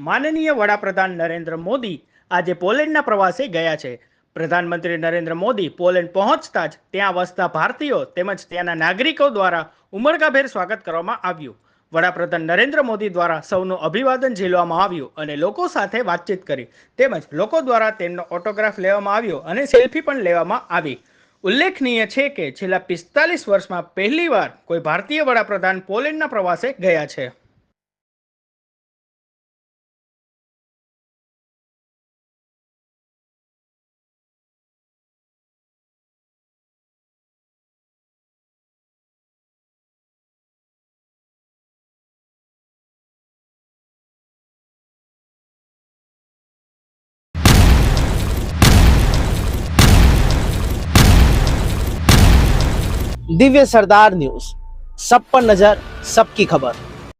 માનનીય વડાપ્રધાન નરેન્દ્ર મોદી આજે પોલેન્ડના પ્રવાસે ગયા છે। પ્રધાનમંત્રી નરેન્દ્ર મોદી પોલેન્ડ પહોંચતા જ ત્યાં વસતા ભારતીયો તેમજ ત્યાંના નાગરિકો દ્વારા ઉમળકાભેર સ્વાગત કરવામાં આવ્યું। વડાપ્રધાન નરેન્દ્ર મોદી દ્વારા સૌનું અભિવાદન ઝીલવામાં આવ્યું અને લોકો સાથે વાતચીત કરી તેમજ લોકો દ્વારા તેમનો ઓટોગ્રાફ લેવામાં આવ્યો અને સેલ્ફી પણ લેવામાં આવી। ઉલ્લેખનીય છે કે છેલ્લા 45 વર્ષમાં પહેલીવાર કોઈ ભારતીય વડાપ્રધાન પોલેન્ડના પ્રવાસે ગયા છે। दिव्य सरदार न्यूज, सब पर नजर, सबकी खबर।